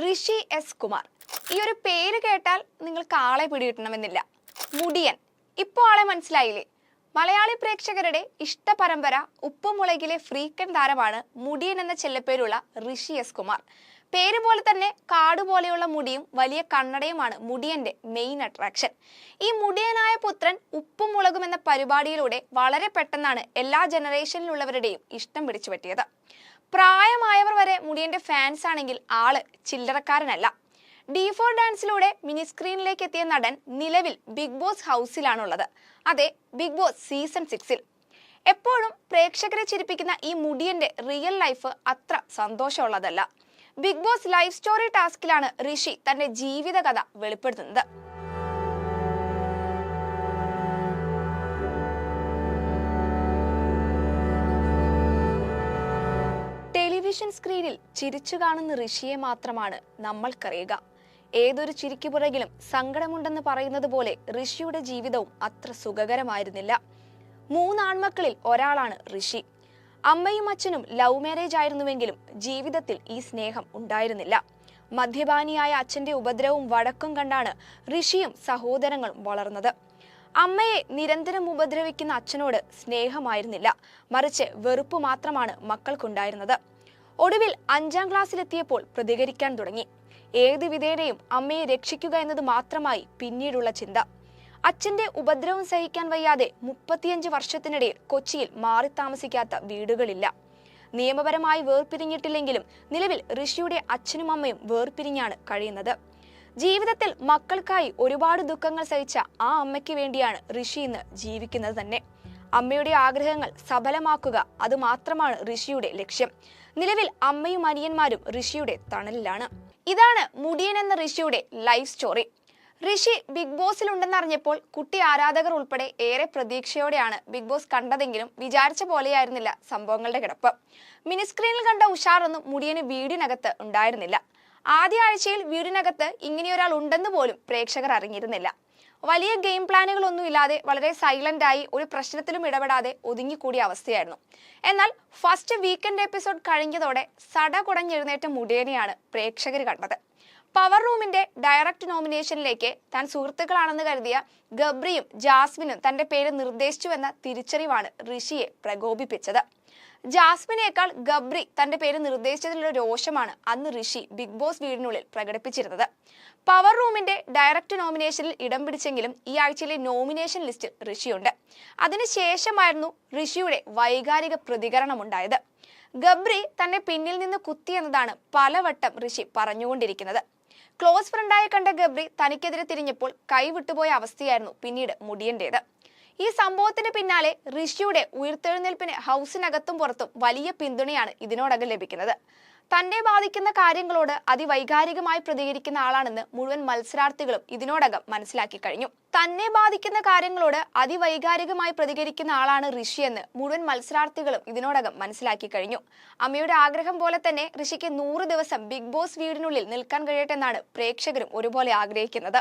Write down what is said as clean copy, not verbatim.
ഋഷി S Kumar. ഈ ഒരു പേര് കേട്ടാൽ നിങ്ങൾക്ക് ആളെ പിടികിട്ടണമെന്നില്ല. മുടിയൻ. ഇപ്പോൾ ആളെ മനസ്സിലായില്ലേ? മലയാളി പ്രേക്ഷകരുടെ ഇഷ്ട പരമ്പര ഉപ്പുമുളകിലെ ഫ്രീക്കൻ താരമാണ് മുടിയൻ എന്ന ചെല്ലപ്പേരുള്ള ഋഷി എസ് കുമാർ. പേര് പോലെ തന്നെ കാട് പോലെയുള്ള മുടിയും വലിയ കണ്ണടയുമാണ് മുടിയന്റെ മെയിൻ അട്രാക്ഷൻ. ഈ മുടിയനായ പുത്രൻ ഉപ്പുമുളകും എന്ന പരിപാടിയിലൂടെ വളരെ പെട്ടെന്നാണ് എല്ലാ ജനറേഷനിലുള്ളവരുടെയും ഇഷ്ടം പിടിച്ചുപറ്റിയത്. പ്രായമായവർ വരെ മുടിയന്റെ ഫാൻസ് ആണെങ്കിൽ ആള് ചില്ലറക്കാരനല്ല. D4 ഡാൻസിലൂടെ മിനി സ്ക്രീനിലേക്ക് എത്തിയ നടൻ നിലവിൽ ബിഗ് ബോസ് ഹൗസിലാണുള്ളത്. അതെ, ബിഗ് ബോസ് സീസൺ 6-ൽ. എപ്പോഴും പ്രേക്ഷകരെ ചിരിപ്പിക്കുന്ന ഈ മുടിയന്റെ റിയൽ ലൈഫ് അത്ര സന്തോഷമുള്ളതല്ല. ബിഗ് ബോസ് ലൈഫ് സ്റ്റോറി ടാസ്കിലാണ് ഋഷി തന്റെ ജീവിതകഥ വെളിപ്പെടുത്തുന്നത്. ടെലിവിഷൻ സ്ക്രീനിൽ ചിരിച്ചു കാണുന്ന ഋഷിയെ മാത്രമാണ് നമ്മൾക്കറിയുക. ഏതൊരു ചിരിക്കു പുറകിലും സങ്കടമുണ്ടെന്ന് പറയുന്നത് പോലെ ഋഷിയുടെ ജീവിതവും അത്ര സുഖകരമായിരുന്നില്ല. 3 ആൺമക്കളിൽ ഒരാളാണ് ഋഷി. അമ്മയും അച്ഛനും ലവ് മാരേജ് ആയിരുന്നുവെങ്കിലും ജീവിതത്തിൽ ഈ സ്നേഹം ഉണ്ടായിരുന്നില്ല. മദ്യപാനിയായ അച്ഛന്റെ ഉപദ്രവവും വഴക്കും കണ്ടാണ് ഋഷിയും സഹോദരങ്ങളും വളർന്നത്. അമ്മയെ നിരന്തരം ഉപദ്രവിക്കുന്ന അച്ഛനോട് സ്നേഹമായിരുന്നില്ല, മറിച്ച് വെറുപ്പ് മാത്രമാണ് മക്കൾക്കുണ്ടായിരുന്നത്. ഒടുവിൽ 5ാം ക്ലാസ്സിലെത്തിയപ്പോൾ പ്രതികരിക്കാൻ തുടങ്ങി. ഏത് വിധേനയും അമ്മയെ രക്ഷിക്കുക എന്നത് മാത്രമായി പിന്നീടുള്ള ചിന്ത. അച്ഛന്റെ ഉപദ്രവം സഹിക്കാൻ വയ്യാതെ 35 വർഷത്തിനിടയിൽ കൊച്ചിയിൽ മാറി താമസിക്കാത്ത വീടുകളില്ല. നിയമപരമായി വേർപിരിഞ്ഞിട്ടില്ലെങ്കിലും നിലവിൽ ഋഷിയുടെ അച്ഛനും അമ്മയും വേർപിരിഞ്ഞാണ് കഴിയുന്നത്. ജീവിതത്തിൽ മക്കൾക്കായി ഒരുപാട് ദുഃഖങ്ങൾ സഹിച്ച ആ അമ്മയ്ക്ക് വേണ്ടിയാണ് ഋഷി ഇന്ന് ജീവിക്കുന്നത് തന്നെ. അമ്മയുടെ ആഗ്രഹങ്ങൾ സഫലമാക്കുക, അത് മാത്രമാണ് ഋഷിയുടെ ലക്ഷ്യം. നിലവിൽ അമ്മയും അനിയന്മാരും ഋഷിയുടെ തണലിലാണ്. ഇതാണ് മുടിയൻ എന്ന ഋഷിയുടെ ലൈഫ് സ്റ്റോറി. ഋഷി ബിഗ് ബോസിൽ ഉണ്ടെന്നറിഞ്ഞപ്പോൾ കുട്ടി ആരാധകർ ഉൾപ്പെടെ ഏറെ പ്രതീക്ഷയോടെയാണ് ബിഗ് ബോസ് കണ്ടതെങ്കിലും വിചാരിച്ച പോലെയായിരുന്നില്ല സംഭവങ്ങളുടെ കിടപ്പ്. മിനി സ്ക്രീനിൽ കണ്ട ഉഷാറൊന്നും മുടിയന് വീടിനകത്ത് ഉണ്ടായിരുന്നില്ല. ആദ്യ ആഴ്ചയിൽ വീടിനകത്ത് ഇങ്ങനെയൊരാൾ ഉണ്ടെന്ന് പോലും പ്രേക്ഷകർ അറിഞ്ഞിരുന്നില്ല. വലിയ ഗെയിം പ്ലാനുകളൊന്നും ഇല്ലാതെ വളരെ സൈലന്റായി ഒരു പ്രശ്നത്തിലും ഇടപെടാതെ ഒതുങ്ങിക്കൂടിയ അവസ്ഥയായിരുന്നു. എന്നാൽ ഫസ്റ്റ് വീക്കെൻഡ് എപ്പിസോഡ് കഴിഞ്ഞതോടെ സട കുടഞ്ഞെഴുന്നേറ്റ മുടിയനെയാണ് പ്രേക്ഷകർ കണ്ടത്. പവർ റൂമിന്റെ ഡയറക്റ്റ് നോമിനേഷനിലേക്ക് താൻ സുഹൃത്തുക്കളാണെന്ന് കരുതിയ ഗബ്രിയും ജാസ്മിനും തന്റെ പേര് നിർദ്ദേശിച്ചുവെന്ന തിരിച്ചറിവാണ് ഋഷിയെ പ്രകോപിപ്പിച്ചത്. ജാസ്മിനേക്കാൾ ഗബ്രി തന്റെ പേര് നിർദ്ദേശിച്ചതിലുള്ള രോഷമാണ് അന്ന് ഋഷി ബിഗ് ബോസ് വീടിനുള്ളിൽ പ്രകടിപ്പിച്ചിരുന്നത്. പവർ റൂമിന്റെ ഡയറക്റ്റ് നോമിനേഷനിൽ ഇടം പിടിച്ചെങ്കിലും ഈ ആഴ്ചയിലെ നോമിനേഷൻ ലിസ്റ്റിൽ ഋഷിയുണ്ട്. അതിനുശേഷമായിരുന്നു ഋഷിയുടെ വൈകാരിക പ്രതികരണമുണ്ടായത്. ഗബ്രി തന്നെ പിന്നിൽ നിന്ന് കുത്തിയെന്നതാണ് പലവട്ടം ഋഷി പറഞ്ഞുകൊണ്ടിരിക്കുന്നത്. ക്ലോസ് ഫ്രണ്ടായി കണ്ട ഗബ്രി തനിക്കെതിരെ തിരിഞ്ഞപ്പോൾ കൈവിട്ടുപോയ അവസ്ഥയായിരുന്നു പിന്നീട് മുടിയന്റേത്. ഈ സംഭവത്തിന് പിന്നാലെ ഋഷിയുടെ ഉയർത്തെഴുന്നേൽപ്പിന് ഹൗസിനകത്തും പുറത്തും വലിയ പിന്തുണയാണ് ഇതിനോടകം ലഭിക്കുന്നത്. തന്നെ ബാധിക്കുന്ന കാര്യങ്ങളോട് അതിവൈകാരികമായി പ്രതികരിക്കുന്ന ആളാണെന്ന് മുഴുവൻ മത്സരാർത്ഥികളും ഇതിനോടകം മനസ്സിലാക്കി കഴിഞ്ഞു. തന്നെ ബാധിക്കുന്ന കാര്യങ്ങളോട് അതിവൈകാരികമായി പ്രതികരിക്കുന്ന ആളാണ് ഋഷിയെന്ന് മുഴുവൻ മത്സരാർത്ഥികളും ഇതിനോടകം മനസ്സിലാക്കി കഴിഞ്ഞു. അമ്മയുടെ ആഗ്രഹം പോലെ തന്നെ ഋഷിക്ക് 100 ദിവസം ബിഗ് ബോസ് വീടിനുള്ളിൽ നിൽക്കാൻ കഴിയട്ടെ എന്നാണ് പ്രേക്ഷകരും ഒരുപോലെ ആഗ്രഹിക്കുന്നത്.